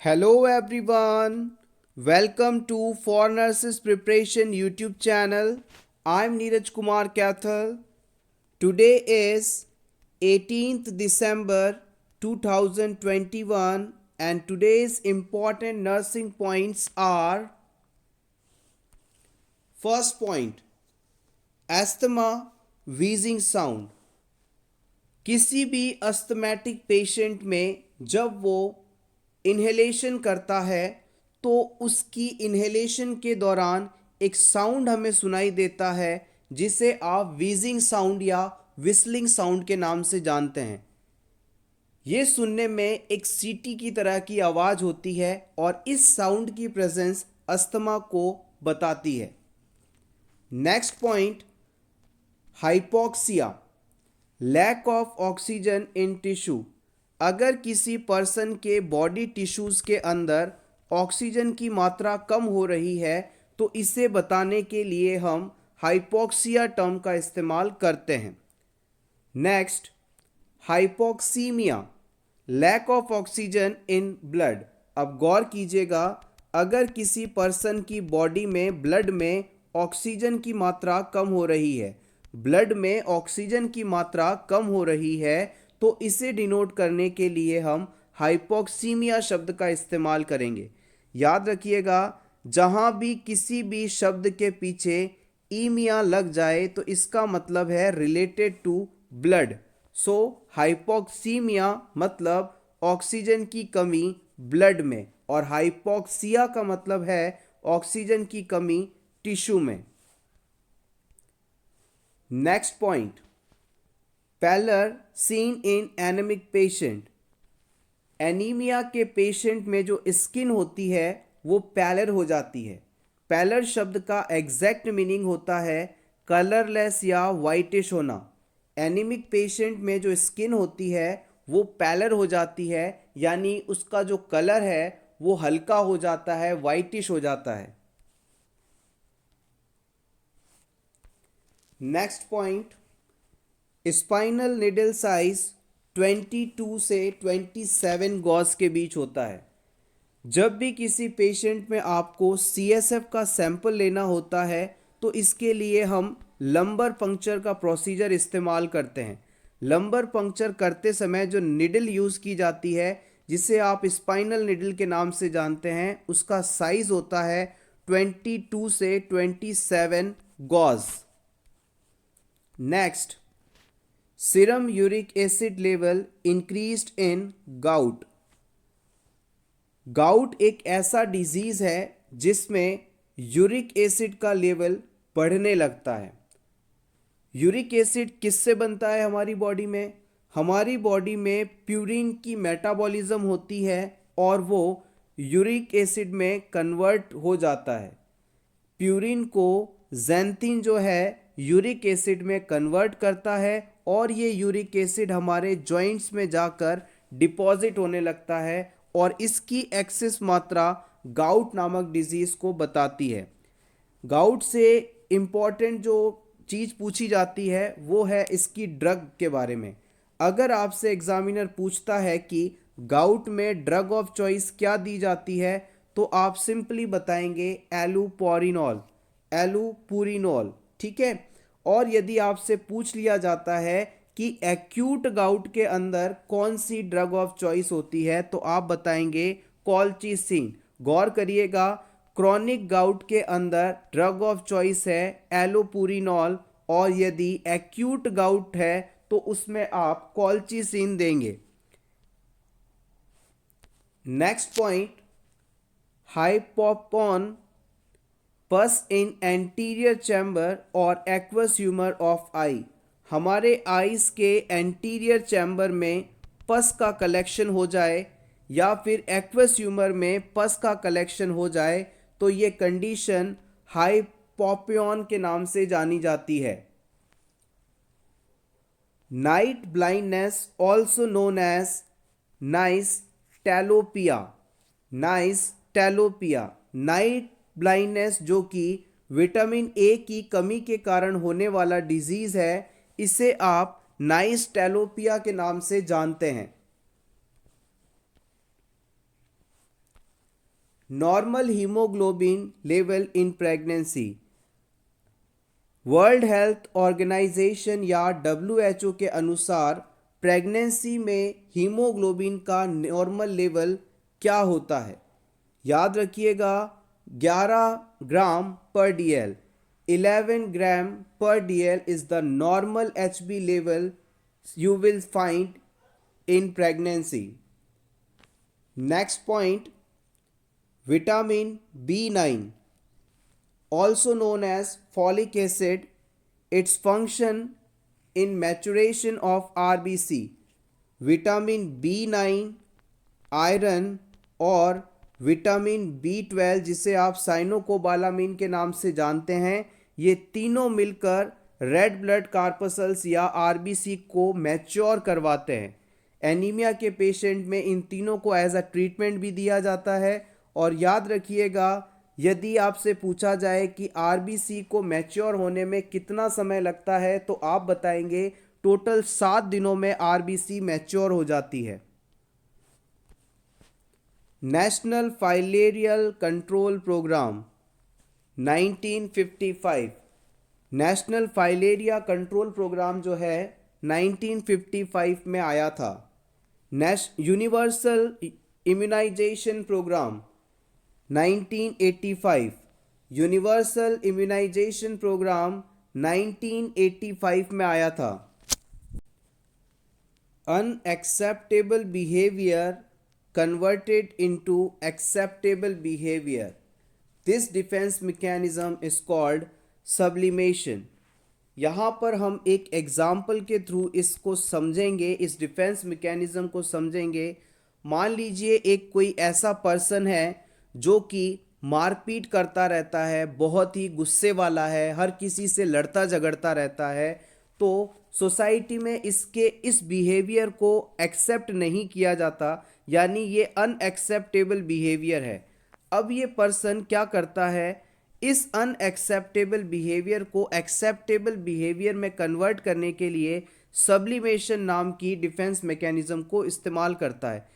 Hello everyone. Welcome to For Nurses Preparation YouTube channel. I'm Neeraj Kumar Kathal. Today is 18th December 2021 and today's important nursing points are: first point, asthma wheezing sound. किसी भी asthmatic patient में जब वो inhalation करता है तो उसकी inhalation के दौरान एक साउंड हमें सुनाई देता है जिसे आप व्हीजिंग साउंड या विस्लिंग साउंड के नाम से जानते हैं। ये सुनने में एक सीटी की तरह की आवाज़ होती है और इस साउंड की प्रेजेंस अस्थमा को बताती है। Next point, hypoxia, lack of oxygen in tissue. अगर किसी पर्सन के बॉडी टिश्यूज़ के अंदर ऑक्सीजन की मात्रा कम हो रही है तो इसे बताने के लिए हम हाइपोक्सिया टर्म का इस्तेमाल करते हैं। Next, hypoxemia, lack of oxygen in blood. अब गौर कीजिएगा, अगर किसी पर्सन की बॉडी में ब्लड में ऑक्सीजन की मात्रा कम हो रही है, ब्लड में ऑक्सीजन की मात्रा कम हो रही है तो इसे डिनोट करने के लिए हम हाइपोक्सीमिया शब्द का इस्तेमाल करेंगे। याद रखिएगा, जहाँ भी किसी भी शब्द के पीछे ईमिया लग जाए तो इसका मतलब है related to blood. So hypoxemia मतलब ऑक्सीजन की कमी ब्लड में और हाइपोक्सिया का मतलब है ऑक्सीजन की कमी टिश्यू में। Next point, pallor seen in anaemic patient. Anaemia के पेशेंट में जो स्किन होती है वो पैलर हो जाती है। पैलर शब्द का एग्जैक्ट मीनिंग होता है कलरलेस या वाइटिश होना। एनीमिक पेशेंट में जो स्किन होती है वो पैलर हो जाती है, यानी उसका जो कलर है वो हल्का हो जाता है, वाइटिश हो जाता है। Next point, spinal needle size 22 से 27 गॉज के बीच होता है। जब भी किसी पेशेंट में आपको सीएसएफ का सैंपल लेना होता है तो इसके लिए हम लंबर पंक्चर का प्रोसीजर इस्तेमाल करते हैं। लंबर पंक्चर करते समय जो निडल यूज़ की जाती है, जिसे आप स्पाइनल निडल के नाम से जानते हैं, उसका साइज होता है 22 से 27 gauge. Next, serum uric acid level increased in gout. Gout एक ऐसा डिजीज़ है जिसमें यूरिक एसिड का लेवल बढ़ने लगता है। यूरिक एसिड किससे बनता है हमारी बॉडी में? हमारी बॉडी में प्यूरिन की मेटाबॉलिज्म होती है और वो यूरिक एसिड में कन्वर्ट हो जाता है। प्यूरिन को ज़ैंथिन जो है यूरिक एसिड में कन्वर्ट करता है और ये यूरिक एसिड हमारे जॉइंट्स में जाकर डिपॉजिट होने लगता है और इसकी एक्सेस मात्रा गाउट नामक डिजीज़ को बताती है। गाउट से इम्पॉर्टेंट जो चीज़ पूछी जाती है वो है इसकी ड्रग के बारे में। अगर आपसे एग्जामिनर पूछता है कि गाउट में ड्रग ऑफ चॉइस क्या दी जाती है तो आप सिंपली बताएंगे एलुपोरिनॉल, एलुपुरिनॉल, ठीक है। और यदि आपसे पूछ लिया जाता है कि एक्यूट गाउट के अंदर कौन सी ड्रग ऑफ चॉइस होती है तो आप बताएंगे कॉलचिसिन। गौर करिएगा, क्रॉनिक गाउट के अंदर ड्रग ऑफ चॉइस है एलोपुरिनॉल और यदि एक्यूट गाउट है तो उसमें आप कॉलचिसिन देंगे। नेक्स्ट पॉइंट, हाइपोपॉन पस इन एंटीरियर चैम्बर और एक्वस ह्यूमर ऑफ आई। हमारे आईज के एंटीरियर चैम्बर में पस का कलेक्शन हो जाए या फिर एक्वस ह्यूमर में पस का कलेक्शन हो जाए तो ये कंडीशन हाइपोपियन के नाम से जानी जाती है। Night blindness also known as nyctalopia. Nyctalopia, night blindness जो कि विटामिन ए की कमी के कारण होने वाला डिजीज़ है, इसे आप नाइस्टेलोपिया के नाम से जानते हैं। Normal haemoglobin level in pregnancy. World health organisation या WHO के अनुसार प्रेगनेंसी में हीमोग्लोबिन का नॉर्मल लेवल क्या होता है? याद रखिएगा 11 ग्राम पर DL। 11 gram per DL is the normal HB level you will find in pregnancy. Next point, vitamin B9, also known as folic acid, its function in maturation of RBC. Vitamin B9, iron और vitamin B12 जिसे आप cyanocobalamin के नाम से जानते हैं, ये तीनों मिलकर रेड ब्लड कार्पसल्स या आरबीसी को मैच्योर करवाते हैं। एनीमिया के पेशेंट में इन तीनों को एज अ ट्रीटमेंट भी दिया जाता है। और याद रखिएगा, यदि आपसे पूछा जाए कि आरबीसी को मैच्योर होने में कितना समय लगता है तो आप बताएंगे टोटल 7 दिनों में आरबीसी मैच्योर हो जाती है। National filarial control programme 1955। National filaria control programme जो है 1955 में आया था। Universal immunisation programme 1985। Universal immunisation programme 1985 में आया था। Unacceptable behaviour converted into acceptable behavior. This defense mechanism is called sublimation. यहाँ पर हम एक एग्जाम्पल के थ्रू इसको समझेंगे, इस डिफेंस मैकेनिज्म को समझेंगे। मान लीजिए एक कोई ऐसा पर्सन है जो कि मारपीट करता रहता है, बहुत ही गुस्से वाला है, हर किसी से लड़ता झगड़ता रहता है, तो सोसाइटी में इसके इस बिहेवियर को एक्सेप्ट नहीं किया जाता, यानी ये अनएक्सेप्टेबल बिहेवियर है। अब ये पर्सन क्या करता है, इस अनएक्सेप्टेबल बिहेवियर को एक्सेप्टेबल बिहेवियर में कन्वर्ट करने के लिए सब्लिमेशन नाम की डिफेंस मैकेनिज्म को इस्तेमाल करता है।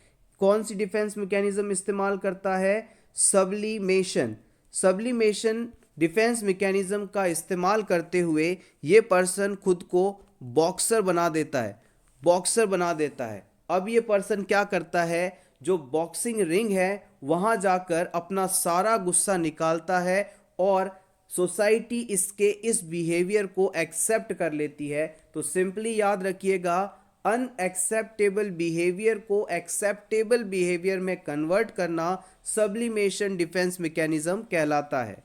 कौन सी डिफेंस मैकेनिज्म इस्तेमाल करता है? सब्लिमेशन। सब्लिमेशन डिफेंस मैकेनिज्म का इस्तेमाल करते हुए ये पर्सन खुद को बॉक्सर बना देता है, बॉक्सर बना देता है। अब ये पर्सन क्या करता है, जो बॉक्सिंग रिंग है वहां जाकर अपना सारा गुस्सा निकालता है और सोसाइटी इसके इस बिहेवियर को एक्सेप्ट कर लेती है। तो सिंपली याद रखिएगा, अनएक्सेप्टेबल बिहेवियर को एक्सेप्टेबल बिहेवियर में कन्वर्ट करना सब्लिमेशन डिफेंस मैकेनिज्म कहलाता है।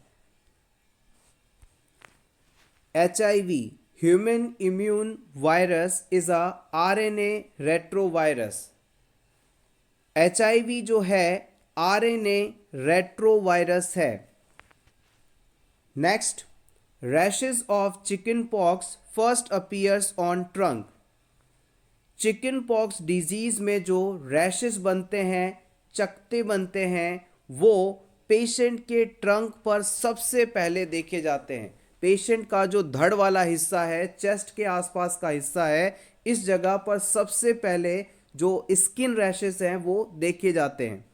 HIV Human Immune Virus is a RNA retrovirus. HIV जो है RNA retrovirus है। Next, rashes of chickenpox first appears on trunk. Chicken-pox disease में जो रैशेस बनते हैं, चकत्ते बनते हैं, वो पेशेंट के ट्रंक पर सबसे पहले देखे जाते हैं। पेशेंट का जो धड़ वाला हिस्सा है, चेस्ट के आसपास का हिस्सा है, इस जगह पर सबसे पहले जो स्किन रैशेस हैं वो देखे जाते हैं।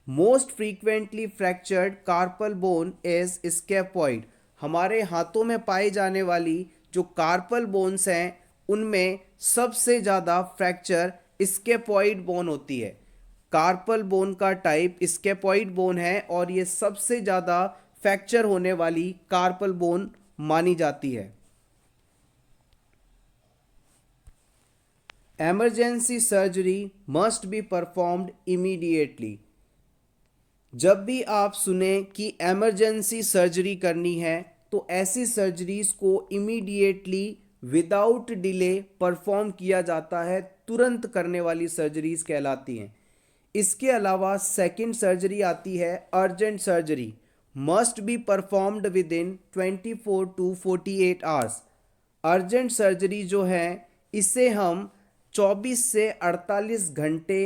Most frequently fractured carpal bone is scaphoid. हमारे हाथों में पाई जाने वाली जो कार्पल बोन्स हैं उनमें सबसे ज़्यादा फ्रैक्चर स्कैपॉइड बोन होती है। कार्पल बोन का टाइप स्कैपॉइड बोन है और ये सबसे ज़्यादा फ्रैक्चर होने वाली कार्पल बोन मानी जाती है। Emergency surgery must be performed immediately. जब भी आप सुने कि एमरजेंसी सर्जरी करनी है तो ऐसी सर्जरीज को इमीडिएटली विदाउट डिले परफॉर्म किया जाता है, तुरंत करने वाली सर्जरीज कहलाती हैं। इसके अलावा सेकंड सर्जरी आती है urgent surgery, must be performed with in 24 to 48 hours. Urgent surgery जो है इसे हम 24 से 48 घंटे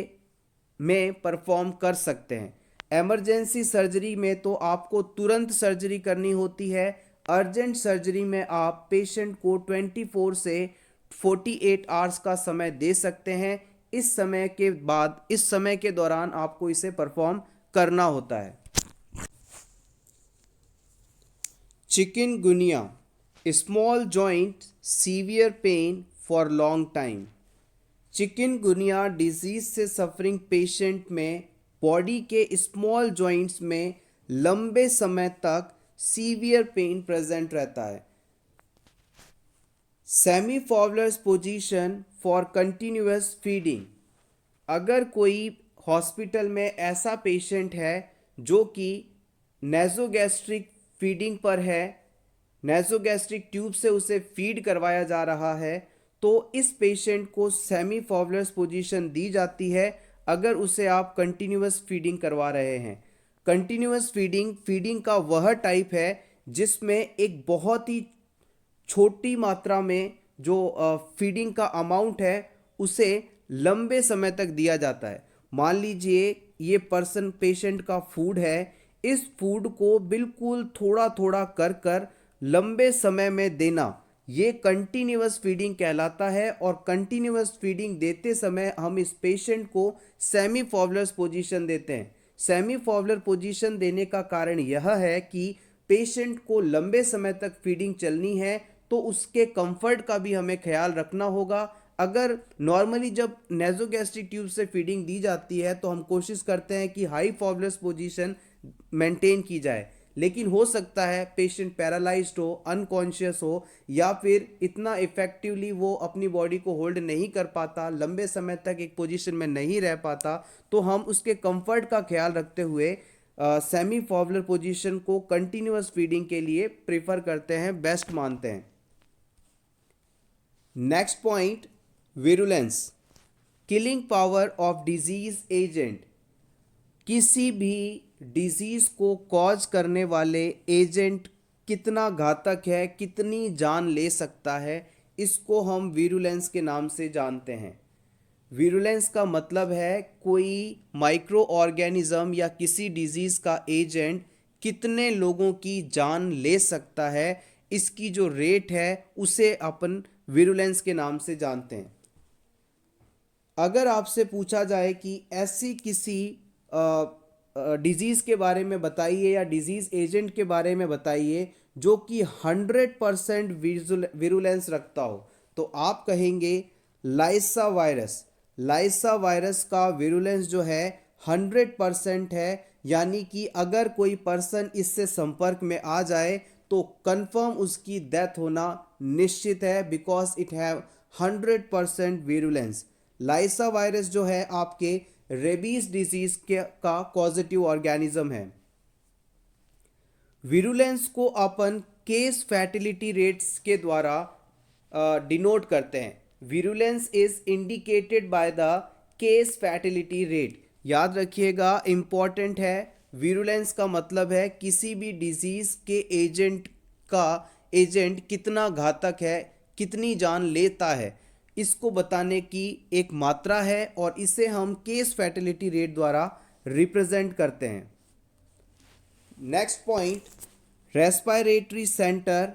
में परफॉर्म कर सकते हैं। एमरजेंसी सर्जरी में तो आपको तुरंत सर्जरी करनी होती है, अर्जेंट सर्जरी में आप पेशेंट को 24 से 48 आवर्स का समय दे सकते हैं। इस समय के दौरान आपको इसे परफॉर्म करना होता है। Chikungunya, small joint severe pain for long time. Chikungunya disease से सफरिंग पेशेंट में बॉडी के स्मॉल जॉइंट्स में लंबे समय तक सीवियर पेन प्रेजेंट रहता है। Semi Fowler's position for continuous feeding, अगर कोई हॉस्पिटल में ऐसा पेशेंट है जो कि नेज़ोगैस्ट्रिक फीडिंग पर है, नेज़ोगैस्ट्रिक ट्यूब से उसे फीड करवाया जा रहा है, तो इस पेशेंट को सेमी फॉवलर्स पोजीशन दी जाती है अगर उसे आप कंटिन्यूअस फीडिंग करवा रहे हैं। कंटिन्यूअस फीडिंग का वह टाइप है जिसमें एक बहुत ही छोटी मात्रा में जो फीडिंग का अमाउंट है उसे लंबे समय तक दिया जाता है। मान लीजिए ये पर्सन पेशेंट का फूड है, इस फूड को बिल्कुल थोड़ा थोड़ा कर कर लंबे समय में देना, ये कंटिन्यूअस फीडिंग कहलाता है। और कंटिन्यूअस फीडिंग देते समय हम इस पेशेंट को सेमी फॉवलर्स पोजीशन देते हैं। सेमी फॉवलर पोजीशन देने का कारण यह है कि पेशेंट को लंबे समय तक फीडिंग चलनी है तो उसके कंफर्ट का भी हमें ख्याल रखना होगा। अगर नॉर्मली जब नेज़ोगैस्ट्रिक ट्यूब से फीडिंग दी जाती है तो हम कोशिश करते हैं कि हाई फॉवलर्स पोजीशन मेंटेन की जाए, लेकिन हो सकता है पेशेंट पैरालाइज्ड हो, अनकॉन्शियस हो, या फिर इतना इफेक्टिवली वो अपनी बॉडी को होल्ड नहीं कर पाता, लंबे समय तक एक पोजीशन में नहीं रह पाता, तो हम उसके कंफर्ट का ख्याल रखते हुए सेमी फॉवलर पोजीशन को कंटिन्यूअस फीडिंग के लिए प्रेफर करते हैं, बेस्ट मानते हैं। Next point, virulence, killing power of disease agent. किसी भी डिजीज को कॉज करने वाले एजेंट कितना घातक है, कितनी जान ले सकता है, इसको हम विरुलेंस के नाम से जानते हैं। विरुलेंस का मतलब है कोई माइक्रो ऑर्गेनिज्म या किसी डिजीज का एजेंट कितने लोगों की जान ले सकता है, इसकी जो रेट है उसे अपन विरुलेंस के नाम से जानते हैं। अगर आपसे पूछा जाए कि ऐसी किसी डिजीज़ के बारे में बताइए या डिजीज़ एजेंट के बारे में बताइए जो कि 100% विरुलेंस रखता हो, तो आप कहेंगे लाइसा वायरस। लाइसा वायरस का विरुलेंस जो है 100% है, यानी कि अगर कोई पर्सन इससे संपर्क में आ जाए तो कंफर्म उसकी डेथ होना निश्चित है, because it have 100% virulence. Lyssa virus जो है आपके रेबीज डिजीज का पॉजिटिव ऑर्गेनिज्म है। विरुलेंस को अपन केस फैटिलिटी रेट्स के द्वारा डिनोट करते हैं। Virulence is indicated by the case fatality rate. याद रखिएगा, इंपॉर्टेंट है। विरुलेंस का मतलब है किसी भी डिजीज के एजेंट कितना घातक है, कितनी जान लेता है, इसको बताने की एक मात्रा है और इसे हम केस फैटिलिटी रेट द्वारा रिप्रेजेंट करते हैं। Next point, respiratory centre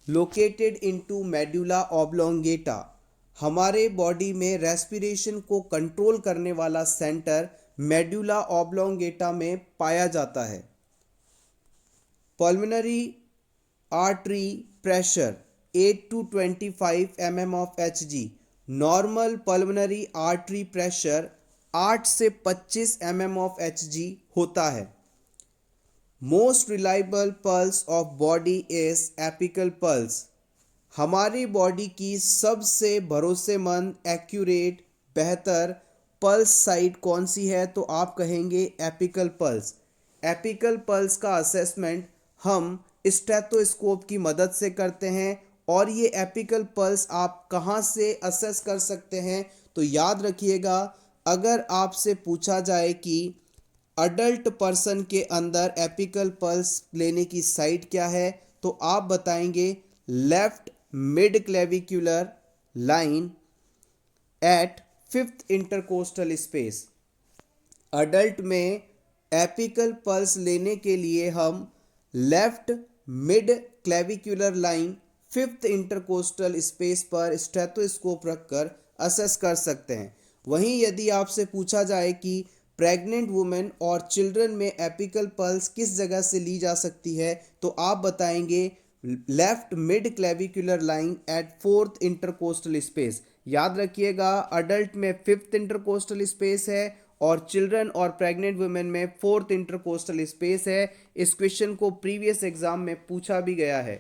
located into medulla oblongata. हमारे बॉडी में रेस्पिरेशन को कंट्रोल करने वाला सेंटर मेडुला ऑब्लोंगेटा में पाया जाता है। Pulmonary artery pressure 8 to 25 mm of Hg। Normal pulmonary artery pressure 8 से 25 mm of Hg होता है। Most reliable pulse of body is apical pulse. हमारी बॉडी की सबसे भरोसेमंद, एक्यूरेट, बेहतर पल्स साइट कौन सी है, तो आप कहेंगे एपिकल पल्स। एपिकल पल्स का असेसमेंट हम स्टेथोस्कोप की मदद से करते हैं। और ये एपिकल पल्स आप कहाँ से असेस कर सकते हैं, तो याद रखिएगा, अगर आपसे पूछा जाए कि अडल्ट पर्सन के अंदर एपिकल पल्स लेने की साइट क्या है, तो आप बताएंगे left mid clavicular line at 5th intercostal space. Adult में एपिकल पल्स लेने के लिए हम left mid clavicular line 5th intercostal space पर स्टेथोस्कोप रखकर असेस कर सकते हैं। वहीं यदि आपसे पूछा जाए कि प्रेग्नेंट वुमेन और चिल्ड्रन में एपिकल पल्स किस जगह से ली जा सकती है? तो आप बताएंगे left mid clavicular line at fourth intercostal space. याद रखिएगा, अडल्ट में फिफ्थ इंटरकोस्टल स्पेस है और चिल्ड्रन और प्रेग्नेंट वुमेन में फोर्थ इंटरकोस्टल स्पेस है। इस क्वेश्चन को प्रीवियस एग्जाम में पूछा भी गया है।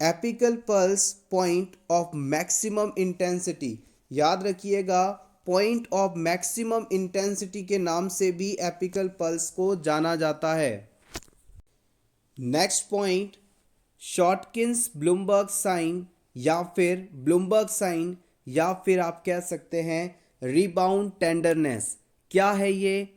Apical pulse point of maximum intensity, याद रखिएगा, पॉइंट ऑफ मैक्सिमम इंटेंसिटी के नाम से भी एपिकल पल्स को जाना जाता है। नेक्स्ट पॉइंट, शॉटकिंस ब्लूमबर्ग साइन या फिर ब्लूमबर्ग साइन या फिर आप कह सकते हैं रिबाउंड टेंडरनेस। क्या है ये?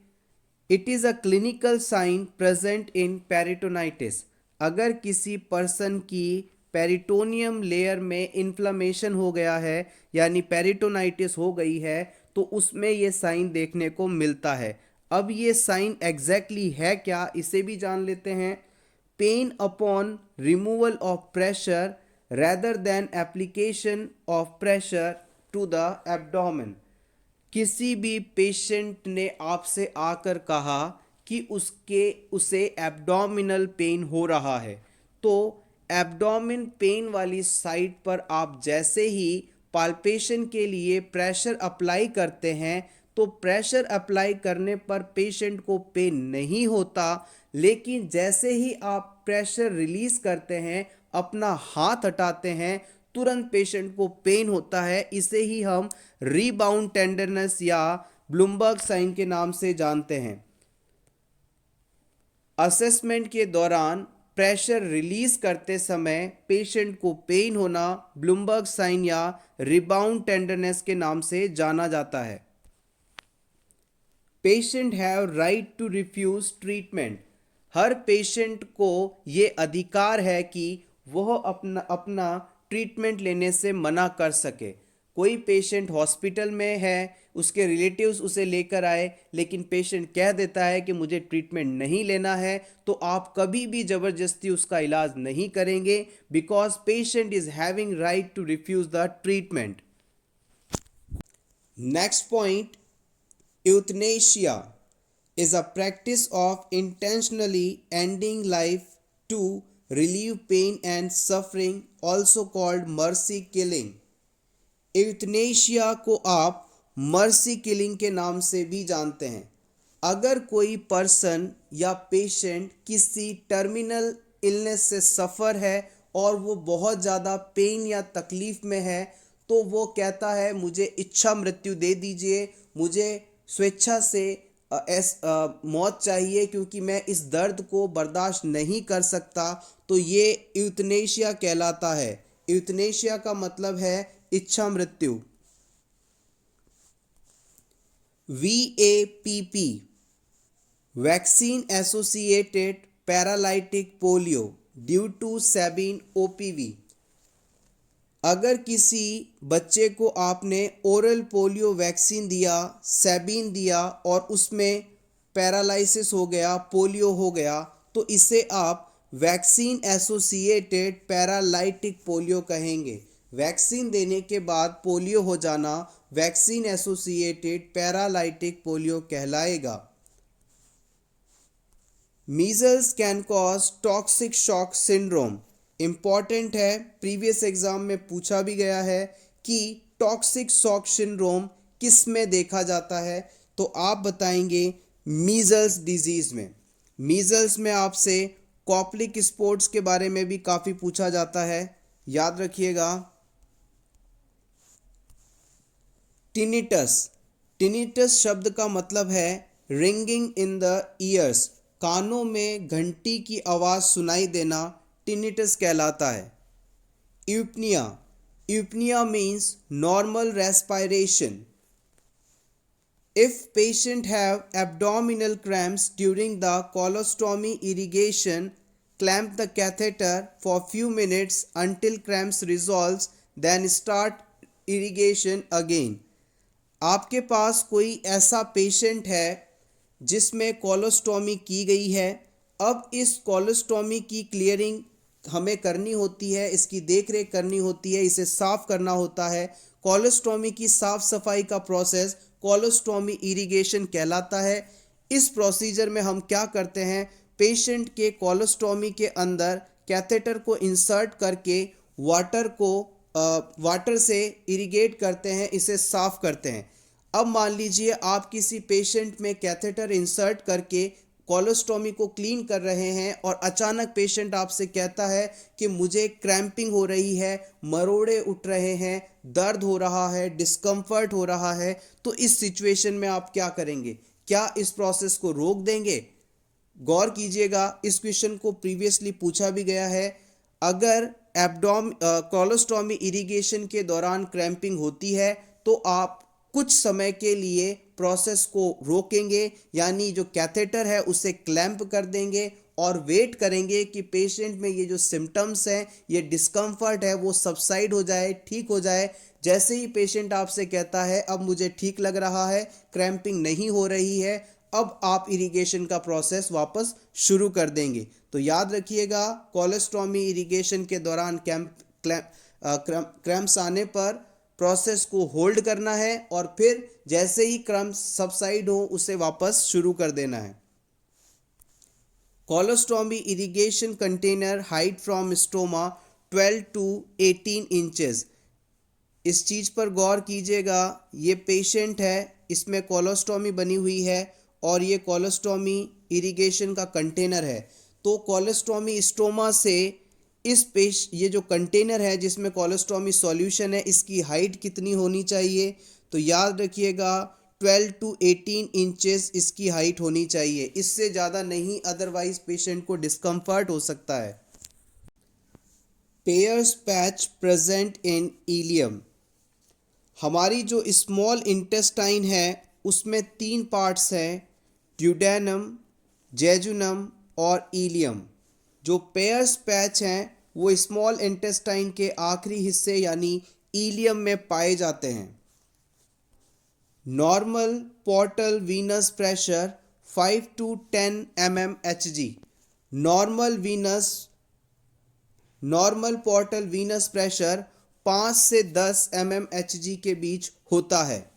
It is a clinical sign present in peritonitis. अगर किसी पर्सन की पेरिटोनियम लेयर में इन्फ्लेमेशन हो गया है यानी पेरिटोनाइटिस हो गई है तो उसमें ये साइन देखने को मिलता है। अब ये साइन एग्जैक्टली है क्या, इसे भी जान लेते हैं। Pain upon removal of pressure rather than application of pressure to the abdomen. किसी भी पेशेंट ने आपसे आकर कहा कि उसे एब्डोमिनल पेन हो रहा है, तो एब्डोमिन पेन वाली साइट पर आप जैसे ही पाल्पेशन के लिए प्रेशर अप्लाई करते हैं तो प्रेशर अप्लाई करने पर पेशेंट को पेन नहीं होता, लेकिन जैसे ही आप प्रेशर रिलीज करते हैं, अपना हाथ हटाते हैं, तुरंत पेशेंट को पेन होता है। इसे ही हम रीबाउंड टेंडरनेस या ब्लूमबर्ग साइन के नाम से जानते हैं। असेसमेंट के दौरान प्रेशर रिलीज करते समय पेशेंट को पेन होना ब्लूमबर्ग साइन या रिबाउंड टेंडरनेस के नाम से जाना जाता है। Patient have right to refuse treatment. हर पेशेंट को ये अधिकार है कि वह अपना ट्रीटमेंट लेने से मना कर सके। कोई पेशेंट हॉस्पिटल में है, उसके रिलेटिव्स उसे लेकर आए, लेकिन पेशेंट कह देता है कि मुझे ट्रीटमेंट नहीं लेना है, तो आप कभी भी ज़बरदस्ती उसका इलाज नहीं करेंगे, because patient is having right to refuse the treatment. Next point, euthanasia is a practice of intentionally ending life to relieve pain and suffering, also called mercy killing. Euthanasia को आप मर्सी किलिंग के नाम से भी जानते हैं। अगर कोई पर्सन या पेशेंट किसी टर्मिनल इलनेस से सफ़र है और वो बहुत ज़्यादा पेन या तकलीफ़ में है, तो वो कहता है मुझे इच्छा मृत्यु दे दीजिए, मुझे स्वेच्छा से मौत चाहिए क्योंकि मैं इस दर्द को बर्दाश्त नहीं कर सकता, तो ये यूथनेशिया कहलाता है। यूथनेशिया का मतलब है इच्छा मृत्यु। VAPP, vaccine associated paralytic polio due to Sabin OPV। अगर किसी बच्चे को आपने ओरल पोलियो वैक्सीन दिया, सेबीन दिया और उसमें पैरालिसिस हो गया, पोलियो हो गया, तो इसे आप वैक्सीन एसोसिएटेड पैरालाइटिक पोलियो कहेंगे। वैक्सीन देने के बाद पोलियो हो जाना वैक्सीन एसोसिएटेड पैरालाइटिक पोलियो कहलाएगा। Measles can cause toxic shock syndrome. Important है, प्रीवियस एग्जाम में पूछा भी गया है कि टॉक्सिक शॉक सिंड्रोम किस में देखा जाता है, तो आप बताएंगे मीजल्स डिजीज़ में। मीजल्स में आपसे कॉप्लिक स्पोर्ट्स के बारे में भी काफ़ी पूछा जाता है, याद रखिएगा। टिनिटस, टिनिटस शब्द का मतलब है रिंगिंग इन द ईयर्स, कानों में घंटी की आवाज़ सुनाई देना टिनिटस कहलाता है। यूपनिया, यूपनिया means normal respiration. If patient have abdominal cramps during the colostomy irrigation, clamp the catheter for few minutes until cramps resolves, then start irrigation again. आपके पास कोई ऐसा पेशेंट है जिसमें कोलोस्टोमी की गई है। अब इस कोलोस्टोमी की क्लियरिंग हमें करनी होती है, इसकी देख रेख करनी होती है, इसे साफ़ करना होता है। कोलोस्टोमी की साफ़ सफाई का प्रोसेस कोलोस्टोमी इरिगेशन कहलाता है। इस प्रोसीजर में हम क्या करते हैं, पेशेंट के कोलोस्टोमी के अंदर कैथेटर को इंसर्ट करके वाटर से इरिगेट करते हैं, इसे साफ करते हैं। अब मान लीजिए आप किसी पेशेंट में कैथेटर इंसर्ट करके कोलोस्टोमी को क्लीन कर रहे हैं और अचानक पेशेंट आपसे कहता है कि मुझे क्रैम्पिंग हो रही है, मरोड़े उठ रहे हैं, दर्द हो रहा है, डिस्कम्फर्ट हो रहा है, तो इस सिचुएशन में आप क्या करेंगे? क्या इस प्रोसेस को रोक देंगे? गौर कीजिएगा, इस क्वेश्चन को प्रीवियसली पूछा भी गया है। अगर कोलोस्टोमी इरिगेशन के दौरान क्रैम्पिंग होती है तो आप कुछ समय के लिए प्रोसेस को रोकेंगे, यानी जो कैथेटर है उसे क्लैंप कर देंगे और वेट करेंगे कि पेशेंट में ये जो सिम्टम्स हैं, ये डिस्कम्फर्ट है, वो सबसाइड हो जाए, ठीक हो जाए। जैसे ही पेशेंट आपसे कहता है अब मुझे ठीक लग रहा है, क्रैम्पिंग नहीं हो रही है, अब आप इरिगेशन का प्रोसेस वापस शुरू कर देंगे। तो याद रखिएगा, कोलोस्टोमी इरिगेशन के दौरान क्रैम्प्स आने पर प्रोसेस को होल्ड करना है और फिर जैसे ही क्रैम्प्स सबसाइड हो उसे वापस शुरू कर देना है। Colostomy irrigation container height from stoma 12 to 18 inches. इस चीज़ पर गौर कीजिएगा, ये पेशेंट है, इसमें कोलोस्टोमी बनी हुई है और ये कोलोस्टोमी इरिगेशन का कंटेनर है। तो कोलोस्टोमी स्टोमा से ये जो कंटेनर है जिसमें कोलोस्टोमी सॉल्यूशन है, इसकी हाइट कितनी होनी चाहिए? तो याद रखिएगा 12 to 18 इंचेस इसकी हाइट होनी चाहिए, इससे ज़्यादा नहीं, अदरवाइज पेशेंट को डिस्कम्फर्ट हो सकता है। Peyer's patch present in ileum. हमारी जो स्मॉल इंटेस्टाइन है उसमें 3 पार्ट्स हैं, ड्यूडेनम, जेजुनम और इलियम। जो पेयर्स पैच हैं वो स्मॉल इंटेस्टाइन के आखिरी हिस्से यानी इलियम में पाए जाते हैं। Normal portal Venus pressure 5 to 10 mmHg। Normal portal Venus pressure 5 से 10 mmHg के बीच होता है।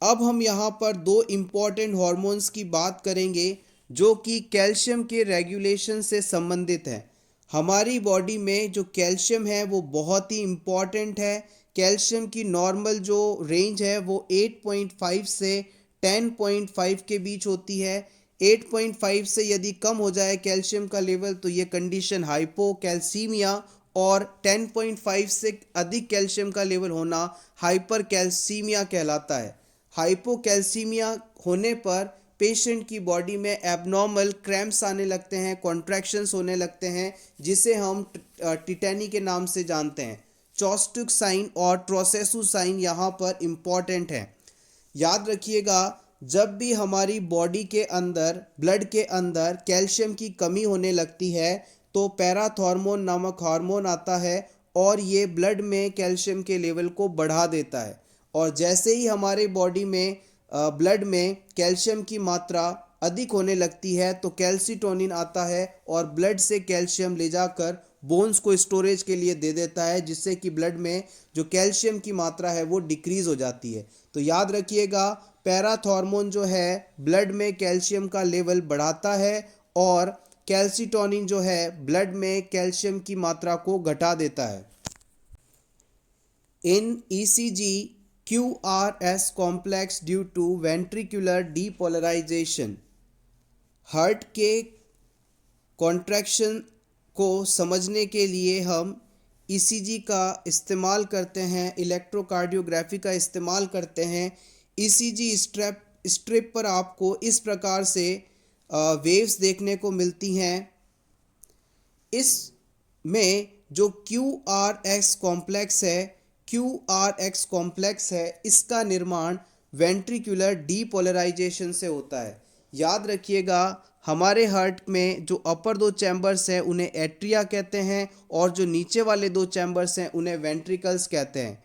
अब हम यहाँ पर 2 इम्पॉर्टेंट हार्मोन्स की बात करेंगे जो कि कैल्शियम के रेगुलेशन से संबंधित है। हमारी बॉडी में जो कैल्शियम है वो बहुत ही इम्पॉर्टेंट है। कैल्शियम की नॉर्मल जो रेंज है वो 8.5 से 10.5 के बीच होती है। 8.5 से यदि कम हो जाए कैल्शियम का लेवल तो ये कंडीशन हाइपोकैल्सीमिया, और 10.5 से अधिक कैल्शियम का लेवल होना हाइपरकैल्सीमिया कहलाता है। हाइपोकैल्सीमिया होने पर पेशेंट की बॉडी में एबनॉर्मल क्रैम्प्स आने लगते हैं, कॉन्ट्रैक्शंस होने लगते हैं, जिसे हम टिटेनी के नाम से जानते हैं। चॉस्टुक साइन और ट्रोसेसु साइन यहाँ पर इम्पॉर्टेंट है। याद रखिएगा, जब भी हमारी बॉडी के अंदर, ब्लड के अंदर कैल्शियम की कमी होने लगती है तो पैराथॉर्मोन नामक हार्मोन आता है और ये ब्लड में कैल्शियम के लेवल को बढ़ा देता है। और जैसे ही हमारे बॉडी में ब्लड में कैल्शियम की मात्रा अधिक होने लगती है तो कैल्सीटोनिन आता है और ब्लड से कैल्शियम ले जाकर बोन्स को स्टोरेज के लिए दे देता है, जिससे कि ब्लड में जो कैल्शियम की मात्रा है वो डिक्रीज हो जाती है। तो याद रखिएगा, पैराथॉर्मोन जो है ब्लड में कैल्शियम का लेवल बढ़ाता है और कैल्सीटोनिन जो है ब्लड में कैल्शियम की मात्रा को घटा देता है। In ECG QRS complex due to ventricular depolarization। Heart के कॉन्ट्रैक्शन को समझने के लिए हम ECG का इस्तेमाल करते हैं, इलेक्ट्रोकार्डियोग्राफी का इस्तेमाल करते हैं। ECG स्ट्रिप पर आपको इस प्रकार से वेव्स देखने को मिलती हैं। इसमें जो QRS कॉम्प्लेक्स है, इसका निर्माण वेंट्रिकुलर डीपोलराइजेशन से होता है। याद रखिएगा, हमारे हार्ट में जो अपर 2 चैम्बर्स हैं उन्हें एट्रिया कहते हैं और जो नीचे वाले 2 चैम्बर्स हैं उन्हें वेंट्रिकल्स कहते हैं।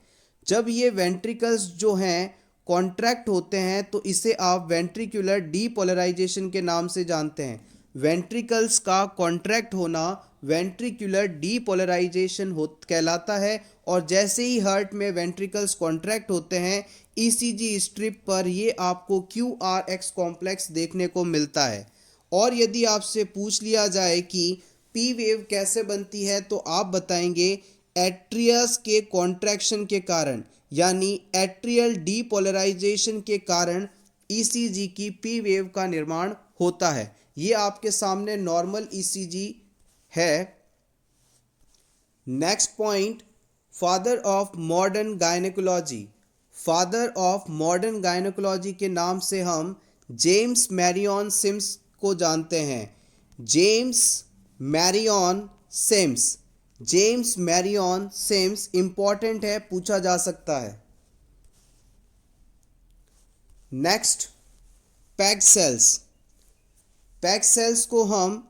जब ये वेंट्रिकल्स जो हैं कॉन्ट्रैक्ट होते हैं तो इसे आप वेंट्रिकुलर डीपोलराइजेशन के नाम से जानते हैं। वेंट्रिकल्स का कॉन्ट्रैक्ट होना वेंट्रिकुलर डीपोलराइजेशन कहलाता है। और जैसे ही हार्ट में वेंट्रिकल्स कॉन्ट्रैक्ट होते हैं, ईसीजी स्ट्रिप पर ये आपको QRX कॉम्प्लेक्स देखने को मिलता है। और यदि आपसे पूछ लिया जाए कि पी वेव कैसे बनती है, तो आप बताएंगे एट्रियस के कॉन्ट्रैक्शन के कारण, यानी एट्रियल डीपोलराइजेशन के कारण ईसीजी की पी वेव का निर्माण होता है। ये आपके सामने नॉर्मल ईसीजी है। Next point, father of modern gynaecology. Father of modern gynaecology के नाम से हम जेम्स मैरियन सिम्स को जानते हैं। James Marion Sims. James Marion Sims important है, पूछा जा सकता है। Next, packed cells. Packed cells को हम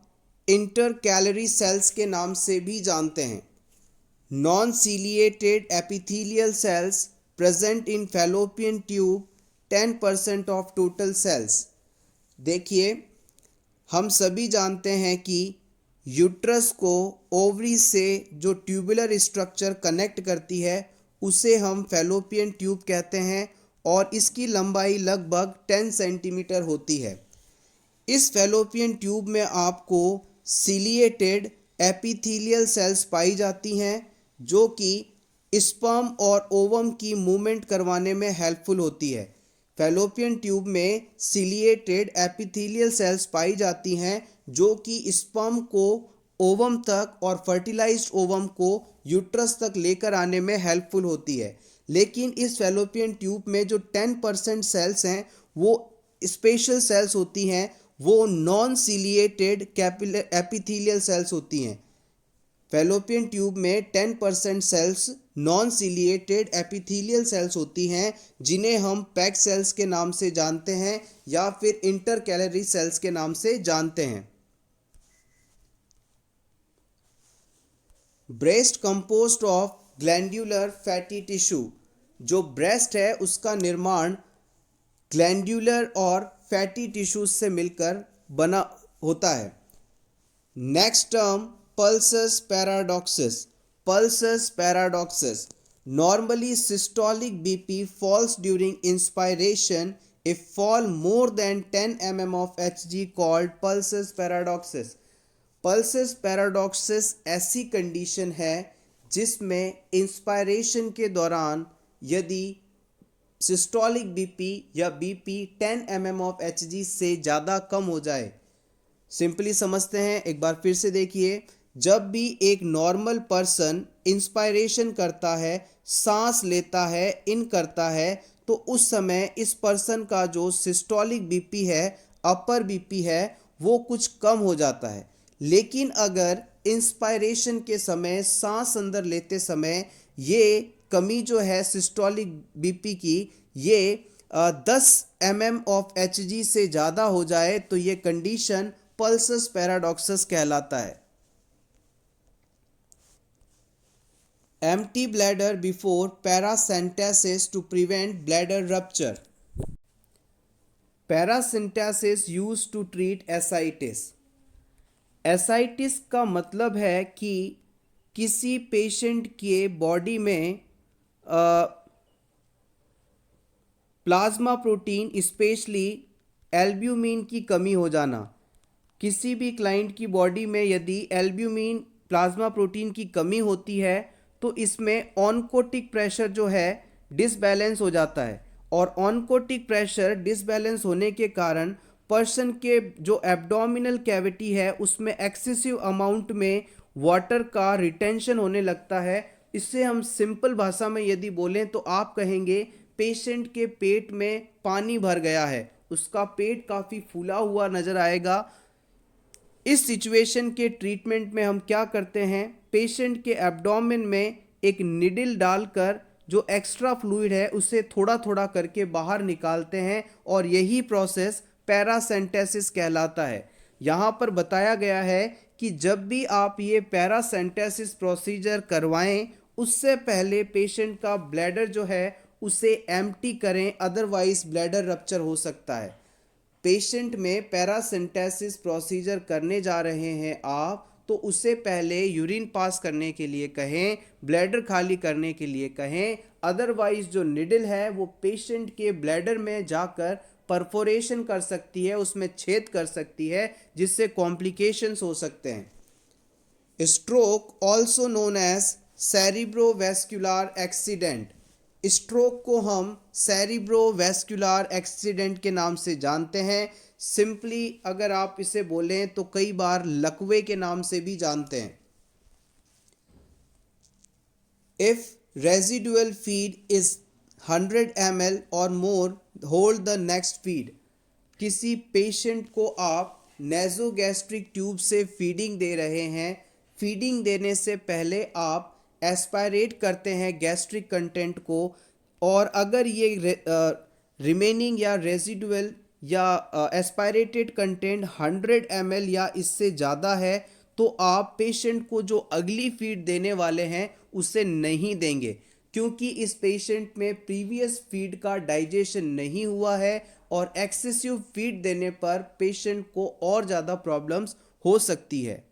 इंटर कैलरी सेल्स के नाम से भी जानते हैं। Non ciliated epithelial cells present in fallopian tube 10% of total cells. देखिए, हम सभी जानते हैं कि यूट्रस को ओवरी से जो ट्यूबुलर स्ट्रक्चर कनेक्ट करती है उसे हम फैलोपियन ट्यूब कहते हैं, और इसकी लंबाई लगभग 10 सेंटीमीटर होती है। इस फैलोपियन ट्यूब में आपको सीलिएटेड एपिथेलियल सेल्स पाई जाती हैं, जो कि स्पर्म और ओवम की मूवमेंट करवाने में हेल्पफुल होती है। फैलोपियन ट्यूब में सीलिएटेड एपिथेलियल सेल्स पाई जाती हैं, जो कि स्पर्म को ओवम तक और फर्टिलाइज्ड ओवम को यूट्रस तक लेकर आने में हेल्पफुल होती है। लेकिन इस फैलोपियन ट्यूब में जो 10% सेल्स हैं वो स्पेशल सेल्स होती हैं, वो नॉन सीलिएटेड एपिथेलियल सेल्स होती हैं। फैलोपियन ट्यूब में 10% cells non ciliated epithelial cells होती हैं, जिन्हें हम पैक्ड सेल्स के नाम से जानते हैं या फिर इंटर कैलरी सेल्स के नाम से जानते हैं। Breast composed of glandular fatty tissue. जो ब्रेस्ट है उसका निर्माण ग्लैंड्यूलर और फैटी टिश्यूज से मिलकर बना होता है। Next term, pulsus paradoxus. Pulsus paradoxus. Normally systolic BP falls during inspiration. If fall more than 10 mm of Hg called pulsus paradoxis. Pulsus paradoxus ऐसी कंडीशन है जिसमें इंस्पायरेशन के दौरान यदि सिस्टोलिक बीपी या बीपी 10 mm ऑफ Hg से ज़्यादा कम हो जाए। सिंपली समझते हैं, एक बार फिर से देखिए। जब भी एक नॉर्मल पर्सन इंस्पायरेशन करता है, सांस लेता है, इन करता है, तो उस समय इस पर्सन का जो सिस्टोलिक बीपी है, अपर बीपी है, वो कुछ कम हो जाता है। लेकिन अगर इंस्पायरेशन के समय, सांस अंदर लेते समय ये कमी जो है सिस्टोलिक बीपी की, ये 10 mm ऑफ Hg से ज़्यादा हो जाए, तो ये कंडीशन पल्सस पैराडॉक्सिस कहलाता है। Empty bladder before paracentesis to prevent bladder rupture. Paracentesis used to treat ascites. Ascites का मतलब है कि किसी पेशेंट के बॉडी में प्लाज्मा प्रोटीन स्पेशली एल्ब्यूमिन की कमी हो जाना। किसी भी क्लाइंट की बॉडी में यदि एल्ब्यूमिन प्लाज्मा प्रोटीन की कमी होती है तो इसमें ऑनकोटिक प्रेशर जो है डिसबैलेंस हो जाता है, और ऑनकोटिक प्रेशर डिसबैलेंस होने के कारण पर्सन के जो एब्डोमिनल कैविटी है उसमें एक्सेसिव अमाउंट में वाटर का रिटेंशन होने लगता है। इससे हम सिंपल भाषा में यदि बोलें तो आप कहेंगे पेशेंट के पेट में पानी भर गया है, उसका पेट काफ़ी फूला हुआ नज़र आएगा। इस सिचुएशन के ट्रीटमेंट में हम क्या करते हैं, पेशेंट के एब्डोमेन में एक निडल डालकर जो एक्स्ट्रा फ्लूइड है उसे थोड़ा थोड़ा करके बाहर निकालते हैं, और यही प्रोसेस पैरासेंटेसिस कहलाता है। यहाँ पर बताया गया है कि जब भी आप ये पैरासेंटेसिस प्रोसीजर करवाएं, उससे पहले पेशेंट का ब्लैडर जो है उसे एम्प्टी करें, अदरवाइज ब्लैडर रप्चर हो सकता है। पेशेंट में पैरासेंटेसिस प्रोसीजर करने जा रहे हैं आप, तो उसे पहले यूरिन पास करने के लिए कहें, ब्लैडर खाली करने के लिए कहें। अदरवाइज जो निडल है वो पेशेंट के ब्लैडर में जाकर परफोरेशन कर सकती है, उसमें छेद कर सकती है, जिससे कॉम्प्लिकेशंस हो सकते हैं। Stroke also known as cerebrovascular accident. Stroke को हम सेरिब्रोवैस्कुलर एक्सीडेंट के नाम से जानते हैं। सिंपली अगर आप इसे बोलें तो कई बार लकवे के नाम से भी जानते हैं। If residual feed is 100 ml और मोर, होल्ड द नेक्स्ट फीड। किसी पेशेंट को आप नेजोगैस्ट्रिक ट्यूब से फीडिंग दे रहे हैं। फीडिंग देने से पहले आप एस्पायरेट करते हैं गैस्ट्रिक कंटेंट को, और अगर ये रिमेनिंग या रेजिडुअल या एस्पायरेटेड कंटेंट 100 ml या इससे ज़्यादा है तो आप पेशेंट को जो अगली फीड देने वाले हैं उसे नहीं देंगे, क्योंकि इस पेशेंट में प्रीवियस फीड का डाइजेशन नहीं हुआ है और एक्सेसिव फीड देने पर पेशेंट को और ज़्यादा प्रॉब्लम्स हो सकती है।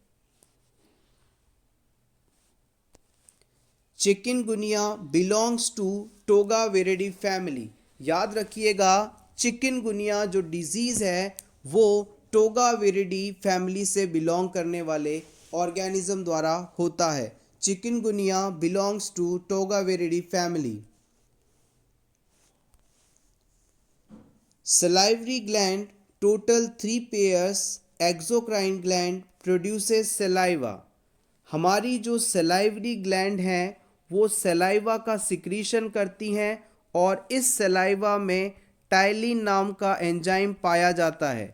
Chikungunya belongs to Togaviridae family. याद रखिएगा, चिकनगुनिया जो डिजीज़ है वो टोगाविरिडी फैमिली से बिलोंग करने वाले ऑर्गेनिज्म द्वारा होता है। Chikungunya belongs to Togaviridae family. Salivary gland, total 3 pairs. Exocrine gland produces saliva. हमारी जो सलाइवरी ग्लैंड हैं वो सलाइवा का सिक्रीशन करती हैं और इस सलाइवा में टाइलिन नाम का एंजाइम पाया जाता है।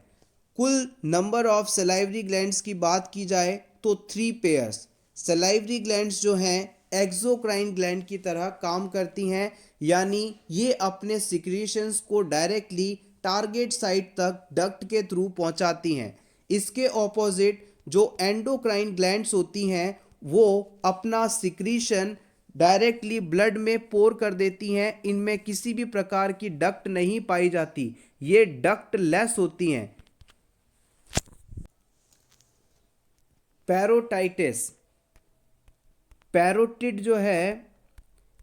कुल नंबर ऑफ सलाइवरी ग्लैंड्स की बात की जाए तो 3 पेयर्स। सलाइवरी ग्लैंड्स जो हैं एक्सोक्राइन ग्लैंड की तरह काम करती हैं, यानी ये अपने सिक्रीशंस को डायरेक्टली टारगेट साइट तक डक्ट के थ्रू पहुंचाती हैं। इसके ऑपोजिट जो एंडोक्राइन ग्लैंड्स होती हैं वो अपना सिक्रीशन डायरेक्टली ब्लड में पोर कर देती हैं। इनमें किसी भी प्रकार की डक्ट नहीं पाई जाती, ये डक्ट लेस होती हैं। पैरोटाइटिस, पैरोटिड जो है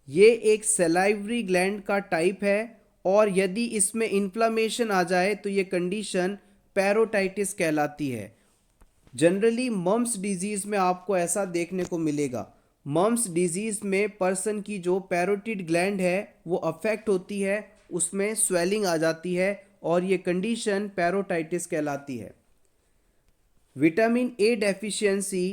ये एक सलाइवरी ग्लैंड का टाइप है और यदि इसमें इन्फ्लामेशन आ जाए तो ये कंडीशन पैरोटाइटिस कहलाती है। जनरली मम्प्स डिजीज़ में आपको ऐसा देखने को मिलेगा। मम्प्स डिजीज़ में पर्सन की जो पैरोटिड ग्लैंड है वो अफेक्ट होती है, उसमें स्वेलिंग आ जाती है और ये कंडीशन पैरोटाइटिस कहलाती है। Vitamin A deficiency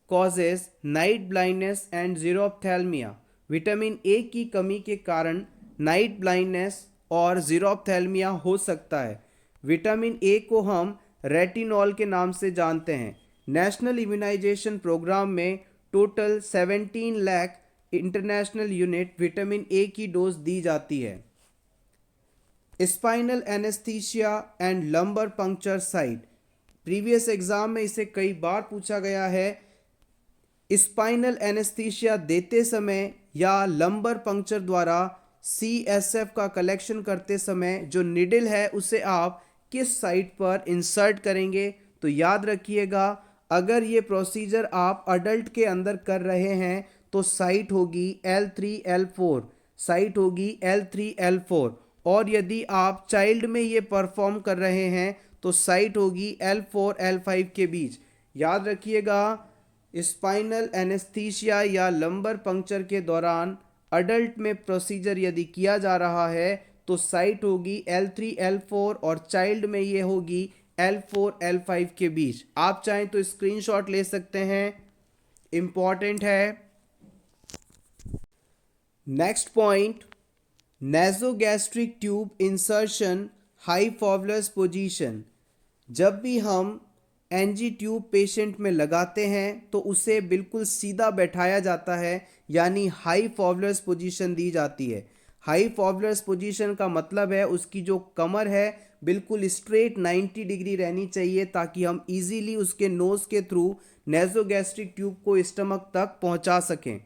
causes night blindness and xerophthalmia. Vitamin A की कमी के कारण नाइट ब्लाइंडनेस और ज़ीरोफ्थैल्मिया हो सकता है। विटामिन ए को हम रेटिनॉल के नाम से जानते हैं। नेशनल इम्यूनाइजेशन प्रोग्राम में total 17 lakh international unit vitamin A की डोज दी जाती है। Spinal anaesthesia and lumbar puncture site. Previous exam में इसे कई बार पूछा गया है। स्पाइनल एनेस्थीसिया देते समय या लंबर पंक्चर द्वारा CSF का कलेक्शन करते समय जो निडल है उसे आप किस साइट पर इंसर्ट करेंगे, तो याद रखिएगा अगर ये प्रोसीजर आप अडल्ट के अंदर कर रहे हैं तो साइट होगी L3L4, साइट होगी L3L4, और यदि आप चाइल्ड में ये परफॉर्म कर रहे हैं तो साइट होगी L4L5 के बीच। याद रखिएगा स्पाइनल एनेस्थीसिया या लंबर पंक्चर के दौरान अडल्ट में प्रोसीजर यदि किया जा रहा है तो साइट होगी L3L4 और चाइल्ड में ये होगी L4L5 के बीच। आप चाहें तो स्क्रीनशॉट ले सकते हैं, इंपॉर्टेंट है। Next point, nasogastric tube insertion high Fowler's position. जब भी हम एनजी ट्यूब पेशेंट में लगाते हैं तो उसे बिल्कुल सीधा बैठाया जाता है, यानी हाई फॉवलस पोजीशन दी जाती है। हाई फॉवलस पोजीशन का मतलब है उसकी जो कमर है बिल्कुल स्ट्रेट 90 डिग्री रहनी चाहिए ताकि हम इजीली उसके नोज़ के थ्रू नेजोगैस्ट्रिक ट्यूब को स्टमक तक पहुंचा सकें।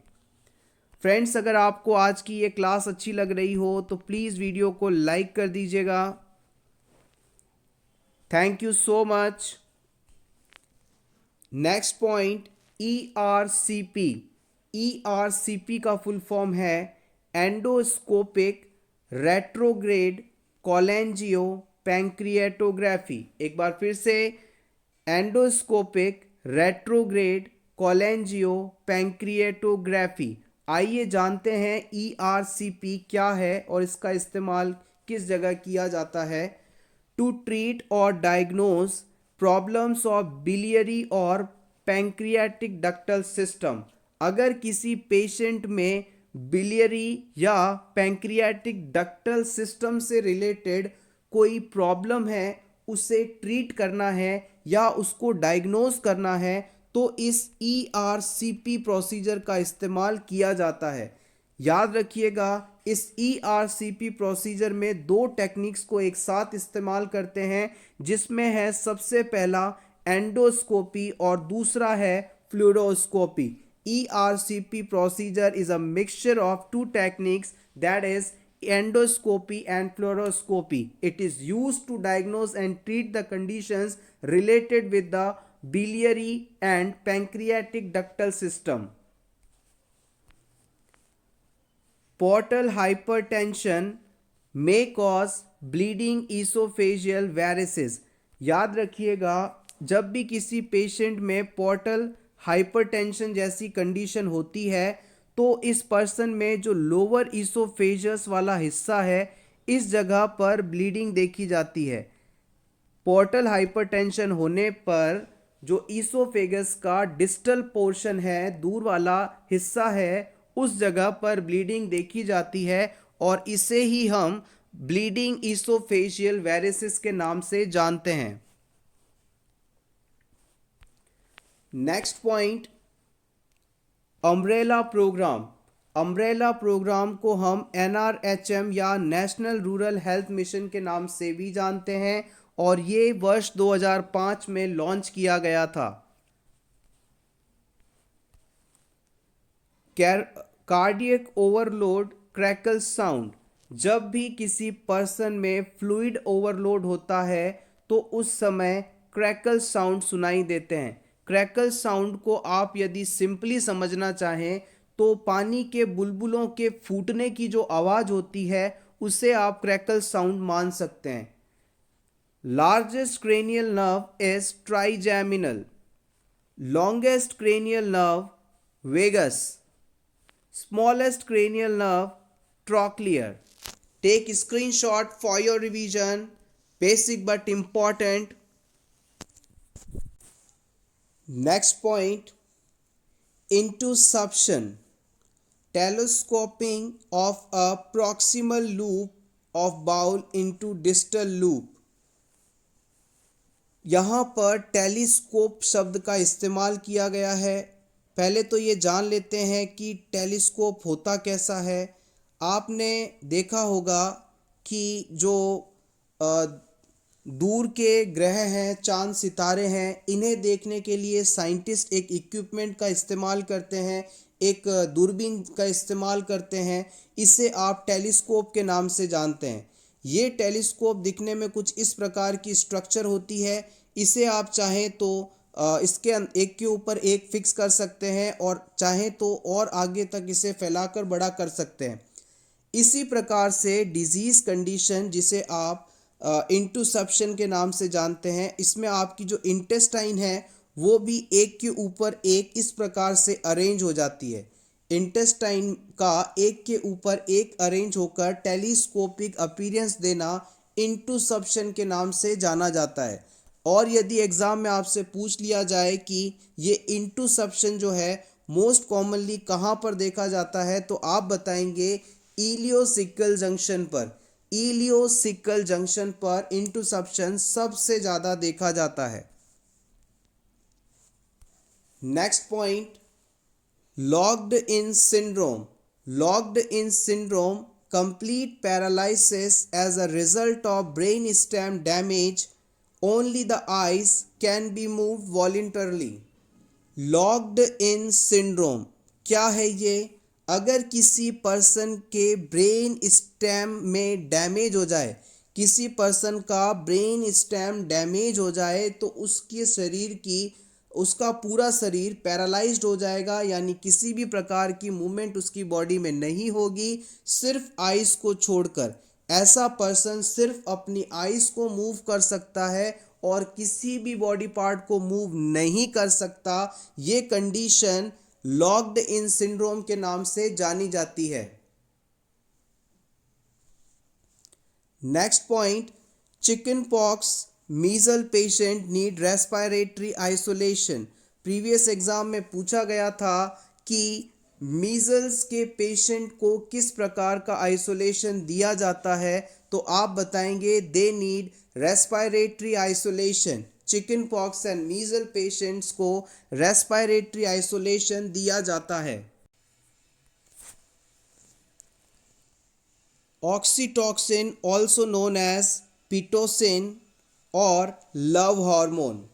फ्रेंड्स, अगर आपको आज की ये क्लास अच्छी लग रही हो तो प्लीज़ वीडियो को लाइक कर दीजिएगा। Thank you so much. Next point ERCP। ERCP का फुल फॉर्म है एंडोस्कोपिक रेट्रोग्रेड कोलेंजियो पैंक्रिएटोग्राफी। एक बार फिर से, एंडोस्कोपिक रेट्रोग्रेड कोलेंजियो पैंक्रिएटोग्राफी। आइए जानते हैं ERCP क्या है और इसका इस्तेमाल किस जगह किया जाता है। टू ट्रीट और डायग्नोज प्रॉब्लम्स ऑफ बिलियरी और पैंक्रियाटिक डक्टल सिस्टम। अगर किसी पेशेंट में बिलियरी या पैंक्रियाटिक डक्टल सिस्टम से रिलेटेड कोई प्रॉब्लम है, उसे ट्रीट करना है या उसको डायग्नोज करना है, तो इस ERCP प्रोसीजर का इस्तेमाल किया जाता है। याद रखिएगा, इस ERCP प्रोसीजर में दो टेक्निक्स को एक साथ इस्तेमाल करते हैं, जिसमें है सबसे पहला एंडोस्कोपी और दूसरा है फ्लूरोस्कोपी। ERCP procedure is a mixture of two techniques, that is endoscopy and fluoroscopy. It is used to diagnose and treat the conditions related with the biliary and pancreatic ductal system. Portal hypertension may cause bleeding esophageal varices. याद रखिएगा, जब भी किसी patient में portal hypertension जैसी condition होती है, तो इस पर्सन में जो लोअर ईसोफेजस वाला हिस्सा है, इस जगह पर ब्लीडिंग देखी जाती है। पोर्टल हाइपरटेंशन होने पर जो ईसोफेगस का डिस्टल पोर्शन है, दूर वाला हिस्सा है, उस जगह पर ब्लीडिंग देखी जाती है और इसे ही हम ब्लीडिंग ईसोफेजियल वेरिसिस के नाम से जानते हैं। Next point, umbrella program. Umbrella program को हम NRHM या नेशनल रूरल हेल्थ मिशन के नाम से भी जानते हैं और ये वर्ष 2005 में लॉन्च किया गया था। Cardiac overload crackle sound. जब भी किसी पर्सन में फ्लूइड ओवरलोड होता है, तो उस समय क्रैकल साउंड सुनाई देते हैं। क्रैकल साउंड को आप यदि सिंपली समझना चाहें, तो पानी के बुलबुलों के फूटने की जो आवाज़ होती है, उसे आप क्रैकल साउंड मान सकते हैं। Largest cranial nerve is trigeminal. Longest cranial nerve vagus. Smallest cranial nerve trochlear. Take screenshot for your revision. Basic but important. Next point, intussusception. Telescoping of a proximal loop of bowel into distal loop. यहाँ पर telescope शब्द का इस्तेमाल किया गया है। पहले तो ये जान लेते हैं कि टेलीस्कोप होता कैसा है। आपने देखा होगा कि जो दूर के ग्रह हैं, चांद सितारे हैं, इन्हें देखने के लिए साइंटिस्ट एक इक्विपमेंट का इस्तेमाल करते हैं, एक दूरबीन का इस्तेमाल करते हैं। इसे आप टेलीस्कोप के नाम से जानते हैं। ये टेलीस्कोप दिखने में कुछ इस प्रकार की स्ट्रक्चर होती है। इसे आप चाहें तो इसके एक के ऊपर एक फिक्स कर सकते हैं और चाहें तो और आगे तक इसे फैलाकर बड़ा कर सकते हैं। इसी प्रकार से डिजीज़ कंडीशन, जिसे आप इंटुसप्शन के नाम से जानते हैं, इसमें आपकी जो इंटेस्टाइन है वो भी एक के ऊपर एक इस प्रकार से अरेंज हो जाती है। इंटेस्टाइन का एक के ऊपर एक अरेंज होकर टेलीस्कोपिक अपीयरेंस देना इंटुसप्शन के नाम से जाना जाता है। और यदि एग्ज़ाम में आपसे पूछ लिया जाए कि ये इंटुसप्शन जो है मोस्ट कॉमनली कहाँ पर देखा जाता है, तो आप बताएंगे इलियोसिकल जंक्शन पर। इलियोसिकल जंक्शन पर इंटुसप्शन सबसे ज़्यादा देखा जाता है। Next point, locked in syndrome. Locked in syndrome, complete paralysis as a result of brain stem damage. Only the eyes can be moved voluntarily. Locked in syndrome क्या है ये? अगर किसी पर्सन के ब्रेन स्टेम में डैमेज हो जाए, किसी पर्सन का ब्रेन स्टेम डैमेज हो जाए, तो उसके शरीर की उसका पूरा शरीर पैरालाइज्ड हो जाएगा, यानी किसी भी प्रकार की मूवमेंट उसकी बॉडी में नहीं होगी, सिर्फ आइज को छोड़कर। ऐसा पर्सन सिर्फ अपनी आइज को मूव कर सकता है और किसी भी बॉडी पार्ट को मूव नहीं कर सकता। ये कंडीशन लॉक्ड इन सिंड्रोम के नाम से जानी जाती है। Next point, chicken pox measle patient need respiratory isolation. Previous exam में पूछा गया था कि मीजल्स के पेशेंट को किस प्रकार का आइसोलेशन दिया जाता है, तो आप बताएंगे they need respiratory isolation. Chicken pox and measle patients को रेस्पिरेटरी आइसोलेशन दिया जाता है। Oxytocin also known as pitocin और love hormone.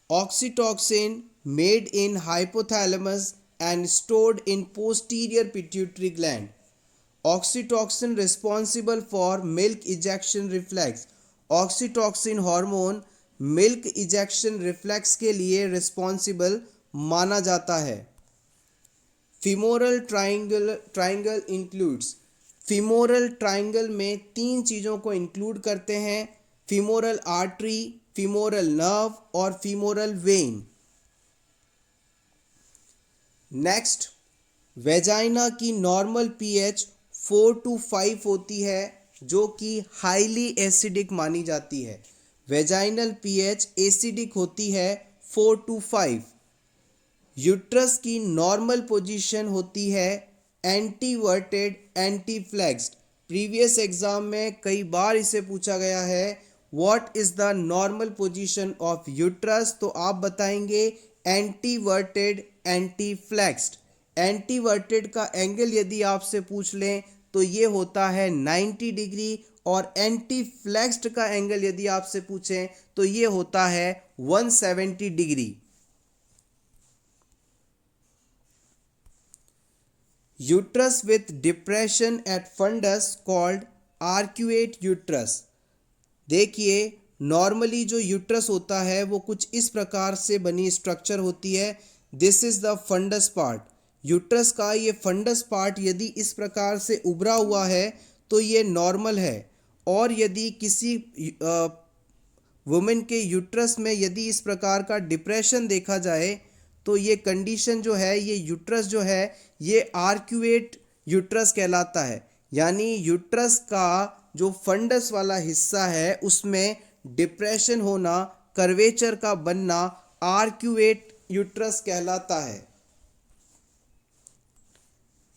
Oxytocin made in hypothalamus and stored in posterior pituitary gland. Oxytocin responsible for milk ejection reflex. Oxytocin hormone milk ejection reflex के लिए responsible माना जाता है। Femoral triangle includes. Femoral triangle में 3 चीज़ों को include करते हैं, फीमोरल आर्टरी, फीमोरल नर्व और फीमोरल वेन। नेक्स्ट, वेजाइना की नॉर्मल पीएच 4 to 5 होती है, जो कि हाईली एसिडिक मानी जाती है। वेजाइनल पीएच एसिडिक होती है 4 to 5। यूट्रस की नॉर्मल पोजीशन होती है एंटीवर्टेड एंटी फ्लेक्स्ड। प्रीवियस एग्जाम में कई बार इसे पूछा गया है, what is the normal position of uterus, तो आप बताएंगे एंटीवर्टेड एंटी फ्लेक्स्ड। एंटीवर्टेड का एंगल यदि आपसे पूछ लें तो ये होता है 90 डिग्री, और एंटी फ्लेक्स्ड का एंगल यदि आपसे पूछें तो ये होता है 170 degree. Uterus with depression at fundus called arcuate uterus. देखिए, नॉर्मली जो यूट्रस होता है वो कुछ इस प्रकार से बनी स्ट्रक्चर होती है। This is the fundus part. Uterus का ये फंडस पार्ट यदि इस प्रकार से उभरा हुआ है तो ये नॉर्मल है, और यदि किसी वुमेन के यूट्रस में यदि इस प्रकार का डिप्रेशन देखा जाए तो ये कंडीशन जो है, ये यूट्रस जो है ये आर्क्यूएट यूट्रस कहलाता है। यानी यूट्रस का जो फंडस वाला हिस्सा है उसमें डिप्रेशन होना, कर्वेचर का बनना आर्क्यूएट यूट्रस कहलाता है।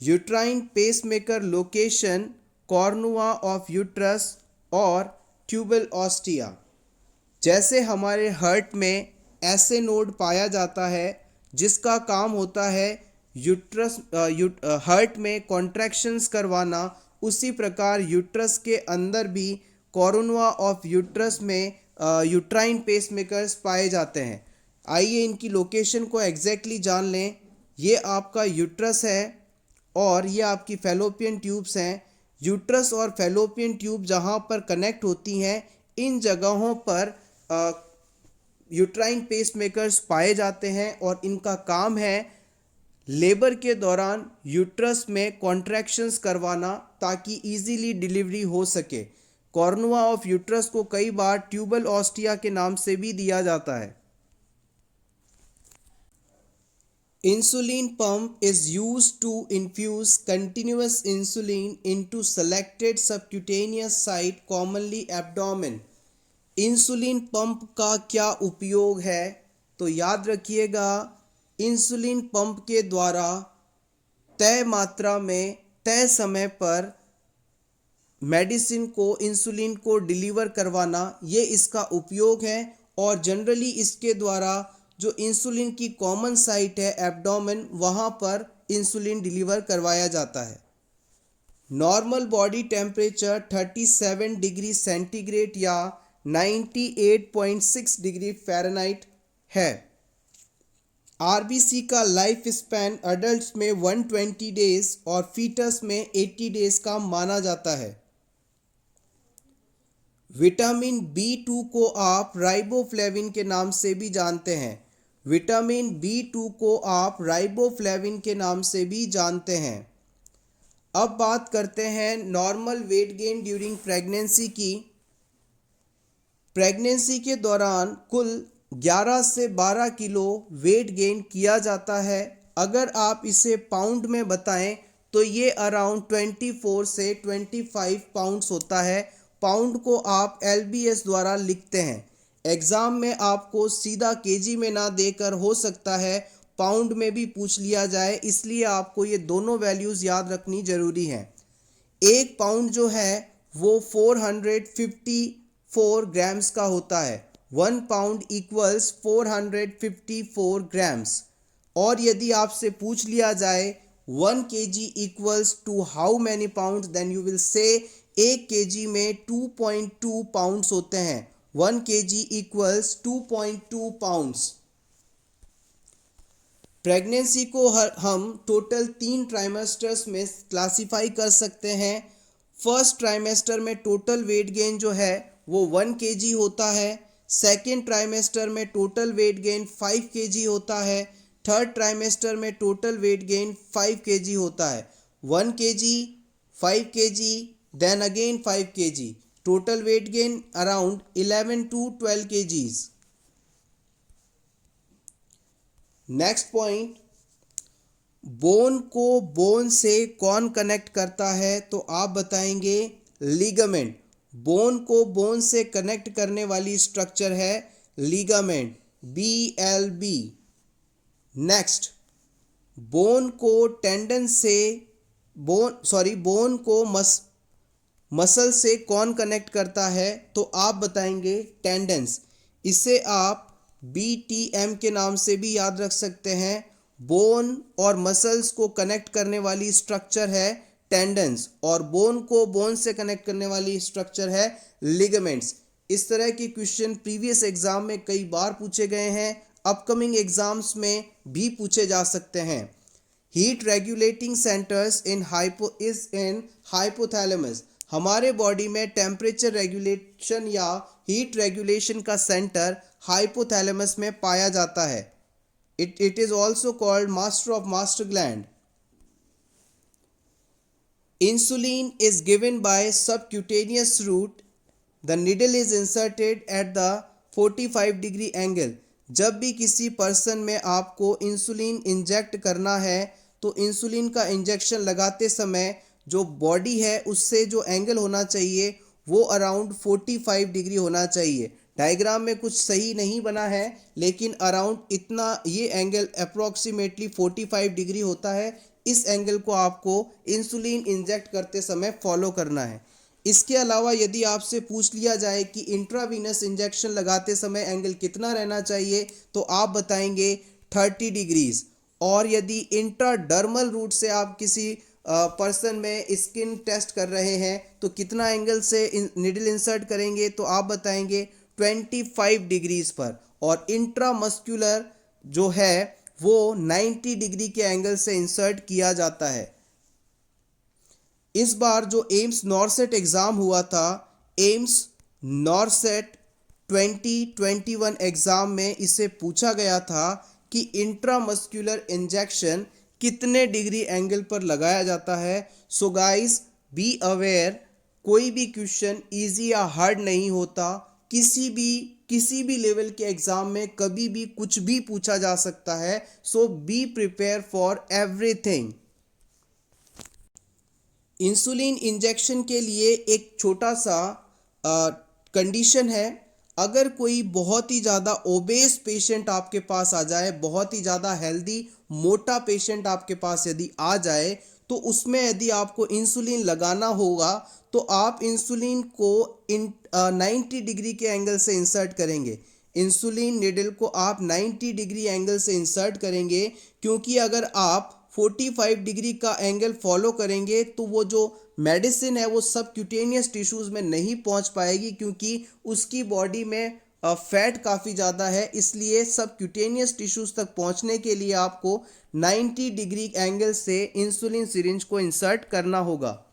Uterine pacemaker location कॉर्नुआ of uterus और ट्यूबल ऑस्टिया। जैसे हमारे हार्ट में ऐसे नोड पाया जाता है जिसका काम होता है यूट्रस हार्ट में कॉन्ट्रैक्शंस करवाना, उसी प्रकार यूट्रस के अंदर भी कॉर्नुआ ऑफ यूट्रस में यूट्राइन पेसमेकर्स पाए जाते हैं। आइए इनकी लोकेशन को एग्जैक्टली जान लें। ये आपका यूट्रस है और ये आपकी फैलोपियन ट्यूब्स हैं। यूट्रस और फैलोपियन ट्यूब जहाँ पर कनेक्ट होती हैं, इन जगहों पर यूट्राइन पेसमेकर्स पाए जाते हैं, और इनका काम है लेबर के दौरान यूट्रस में कॉन्ट्रैक्शंस करवाना ताकि इजीली डिलीवरी हो सके। कॉर्नुआ ऑफ यूट्रस को कई बार ट्यूबल ऑस्टिया के नाम से भी दिया जाता है। Insulin pump is used to infuse continuous insulin into selected subcutaneous site, commonly abdomen. Insulin pump का क्या उपयोग है, तो याद रखिएगा, इंसुलिन पंप के द्वारा तय मात्रा में तय समय पर मेडिसिन को, इंसुलिन को डिलीवर करवाना, ये इसका उपयोग है। और जनरली इसके द्वारा जो इंसुलिन की कॉमन साइट है एब्डोमेन, वहाँ पर इंसुलिन डिलीवर करवाया जाता है। Normal body temperature 37 degree centigrade या 98.6 डिग्री फ़ारेनहाइट है। आरबीसी का लाइफ स्पैन अडल्ट में 120 डेज और फीटस में 80 डेज का माना जाता है। विटामिन B2 को आप राइबोफ्लेविन के नाम से भी जानते हैं। विटामिन B2 को आप राइबोफ्लेविन के नाम से भी जानते हैं। अब बात करते हैं normal weight gain during pregnancy की। प्रेगनेंसी के दौरान कुल 11 से 12 किलो वेट गेन किया जाता है। अगर आप इसे पाउंड में बताएं तो ये अराउंड 24 से 25 पाउंड्स होता है। पाउंड को आप LBS द्वारा लिखते हैं। एग्ज़ाम में आपको सीधा केजी में ना देकर हो सकता है पाउंड में भी पूछ लिया जाए, इसलिए आपको ये दोनों वैल्यूज़ याद रखनी ज़रूरी है। एक पाउंड जो है वो 454 ग्राम्स का होता है। 1 पाउंड इक्वल्स 454 ग्राम्स। और यदि आपसे पूछ लिया जाए 1 kg equals to how many pound, then you will say 1 kg में 2.2 पाउंड्स होते हैं। 1 kg इक्वल्स 2.2 पाउंड्स। प्रेगनेंसी को हम टोटल 3 ट्राइमेस्टर्स में क्लासीफाई कर सकते हैं। फर्स्ट ट्राइमेस्टर में टोटल वेट गेन जो है वो 1 kg होता है। सेकेंड ट्राइमेस्टर में टोटल वेट गेन 5 kg होता है। थर्ड ट्राइमेस्टर में टोटल वेट गेन 5 kg होता है। 1 kg, 5 kg, then again 5 kg। Total weight gain around 11 to 12 kgs। Next point, bone को बोन से कौन कनेक्ट करता है? तो आप बताएंगे लिगामेंट। बोन को बोन से कनेक्ट करने वाली स्ट्रक्चर है लिगामेंट, BLB। नेक्स्ट, बोन को टेंडन से बोन को मसल से कौन कनेक्ट करता है? तो आप बताएंगे टेंडन्स। इसे आप BTM के नाम से भी याद रख सकते हैं। बोन और मसल्स को कनेक्ट करने वाली स्ट्रक्चर है टेंडन्स, और बोन को बोन से कनेक्ट करने वाली स्ट्रक्चर है लिगामेंट्स। इस तरह के क्वेश्चन प्रीवियस एग्जाम में कई बार पूछे गए हैं, अपकमिंग एग्जाम्स में भी पूछे जा सकते हैं। Heat regulating centres in hypothalamus. हमारे बॉडी में टेम्परेचर रेगुलेशन या हीट रेगुलेशन का सेंटर हाइपोथैलेमस में पाया जाता है। It is also called master of master gland. Insulin is given by subcutaneous route. The needle is inserted at the 45 degree angle. जब भी किसी पर्सन में आपको इंसुलिन इंजेक्ट करना है तो इंसुलिन का इंजेक्शन लगाते समय जो बॉडी है उससे जो एंगल होना चाहिए वो अराउंड 45 डिग्री होना चाहिए। डायग्राम में कुछ सही नहीं बना है, लेकिन अराउंड इतना ये एंगल अप्रॉक्सीमेटली 45 डिग्री होता है। इस एंगल को आपको इंसुलिन इंजेक्ट करते समय फॉलो करना है। इसके अलावा यदि आपसे पूछ लिया जाए कि इंट्रावीनस इंजेक्शन लगाते समय एंगल कितना रहना चाहिए तो आप बताएंगे 30 डिग्रीज। और यदि इंट्राडर्मल रूट से आप किसी पर्सन में स्किन टेस्ट कर रहे हैं तो कितना एंगल से निडल इंसर्ट करेंगे तो आप बताएंगे 25 डिग्रीज पर। और इंट्रामस्कुलर जो है वो 90 डिग्री के एंगल से इंसर्ट किया जाता है। इस बार जो एम्स नॉरसेट एग्ज़ाम हुआ था, एम्स नॉरसेट 2021 एग्ज़ाम में इसे पूछा गया था कि इंट्रामस्कुलर इंजेक्शन कितने डिग्री एंगल पर लगाया जाता है। सो गाइस बी अवेयर, कोई भी क्वेश्चन इजी या हार्ड नहीं होता। किसी भी लेवल के एग्ज़ाम में कभी भी कुछ भी पूछा जा सकता है। So be prepare for everything. Insulin injection के लिए एक छोटा सा कंडीशन है। अगर कोई बहुत ही ज़्यादा ओबेस पेशेंट आपके पास आ जाए, बहुत ही ज़्यादा हेल्दी मोटा पेशेंट आपके पास यदि आ जाए, तो उसमें यदि आपको इंसुलिन लगाना होगा तो आप इंसुलिन को 90 डिग्री के एंगल से इंसर्ट करेंगे। इंसुलिन निडल को आप 90 डिग्री एंगल से इंसर्ट करेंगे, क्योंकि अगर आप 45 डिग्री का एंगल फॉलो करेंगे तो वो जो मेडिसिन है वो सबक्यूटेनियस टिश्यूज़ में नहीं पहुंच पाएगी, क्योंकि उसकी बॉडी में फैट काफ़ी ज़्यादा है। इसलिए सबक्यूटेनियस टिश्यूज़ तक पहुंचने के लिए आपको 90 डिग्री एंगल से इंसुलिन सिरिंज को इंसर्ट करना होगा।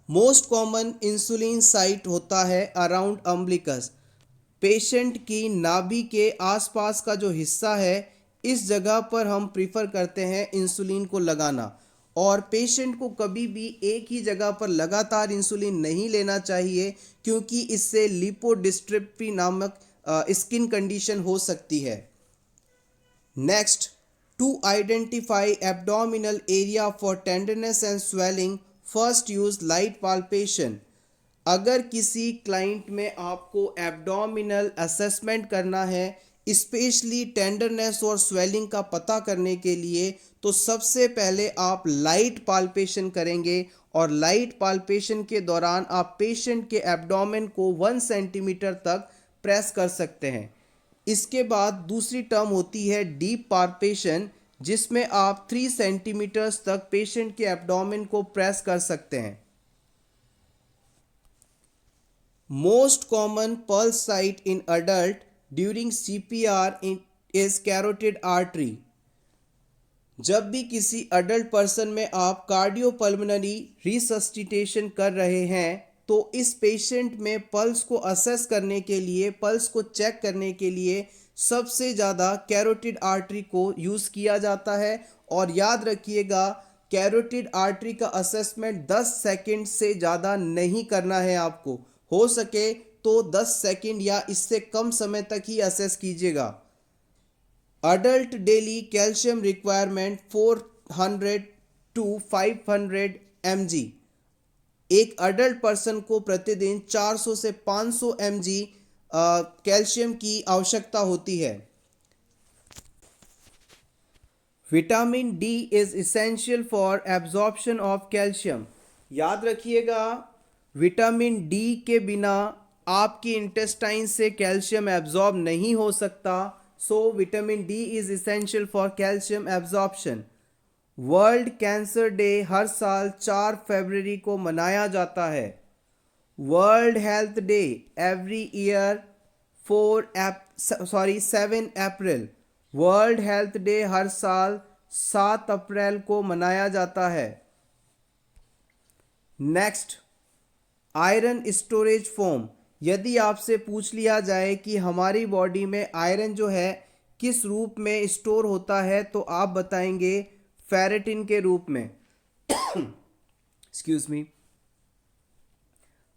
मोस्ट कॉमन इंसुलिन साइट होता है अराउंड अम्बिलिकस। पेशेंट की नाभि के आसपास का जो हिस्सा है इस जगह पर हम प्रीफर करते हैं इंसुलिन को लगाना। और पेशेंट को कभी भी एक ही जगह पर लगातार इंसुलिन नहीं लेना चाहिए, क्योंकि इससे लिपोडिस्ट्रोफी नामक स्किन कंडीशन हो सकती है। Next, to identify abdominal area for tenderness and swelling, first use light palpation. अगर किसी क्लाइंट में आपको एब्डोमिनल असेसमेंट करना है, स्पेशली टेंडरनेस और स्वेलिंग का पता करने के लिए, तो सबसे पहले आप लाइट पाल्पेशन करेंगे। और लाइट पाल्पेशन के दौरान आप पेशेंट के एब्डोमेन को 1 सेंटीमीटर तक प्रेस कर सकते हैं। इसके बाद दूसरी टर्म होती है डीप पाल्पेशन, जिसमें आप 3 सेंटीमीटर्स तक पेशेंट के एब्डोमेन को प्रेस कर सकते हैं। Most common pulse site in adult during CPR is carotid artery. जब भी किसी अडल्ट पर्सन में आप कार्डियोपल्मोनरी रिसस्टिटेशन कर रहे हैं, तो इस पेशेंट में पल्स को असेस करने के लिए, पल्स को चेक करने के लिए सबसे ज़्यादा कैरोटिड आर्टरी को यूज़ किया जाता है। और याद रखिएगा, कैरोटिड आर्टरी का असेसमेंट 10 सेकंड से ज़्यादा नहीं करना है आपको। हो सके तो 10 सेकंड या इससे कम समय तक ही असेस कीजिएगा। Adult daily calcium requirement 400 to 500 mg। एक अडल्ट पर्सन को प्रतिदिन 400 से 500 mg कैल्शियम की आवश्यकता होती है। Vitamin D is essential for absorption of calcium. याद रखिएगा, विटामिन डी के बिना आपकी इंटेस्टाइन से कैल्शियम एब्जॉर्ब नहीं हो सकता। So vitamin D is essential for calcium absorption. World Cancer Day हर साल 4 फरवरी को मनाया जाता है। World Health Day every year 7 April. World Health Day हर साल 7 अप्रैल को मनाया जाता है। Next, iron storage form. यदि आपसे पूछ लिया जाए कि हमारी बॉडी में आयरन जो है किस रूप में स्टोर होता है, तो आप बताएंगे फेरेटिन के रूप में। Excuse me.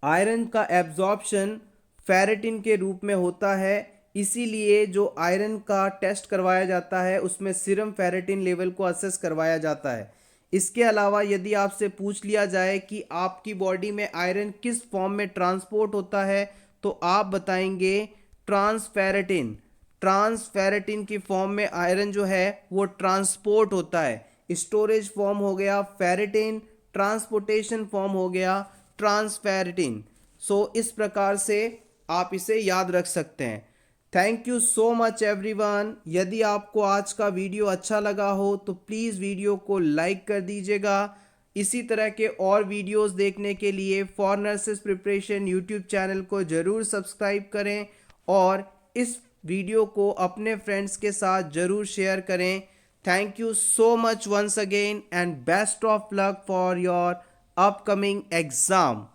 आयरन का एब्जॉर्प्शन फेरेटिन के रूप में होता है, इसीलिए जो आयरन का टेस्ट करवाया जाता है उसमें सीरम फेरेटिन लेवल को असेस करवाया जाता है। इसके अलावा यदि आपसे पूछ लिया जाए कि आपकी बॉडी में आयरन किस फॉर्म में ट्रांसपोर्ट होता है, तो आप बताएंगे ट्रांसफेरेटिन। ट्रांसफेरेटिन की फॉर्म में आयरन जो है वो ट्रांसपोर्ट होता है। स्टोरेज फॉर्म हो गया फेरेटिन, ट्रांसपोर्टेशन फॉर्म हो गया ट्रांसफेरेटिन। सो इस प्रकार से आप इसे याद रख सकते हैं। Thank you so much everyone. यदि आपको आज का वीडियो अच्छा लगा हो तो प्लीज़ वीडियो को लाइक कर दीजिएगा। इसी तरह के और वीडियोस देखने के लिए for nurses preparation YouTube channel को ज़रूर सब्सक्राइब करें और इस वीडियो को अपने फ्रेंड्स के साथ ज़रूर शेयर करें। Thank you so much once again and best of luck for your upcoming exam.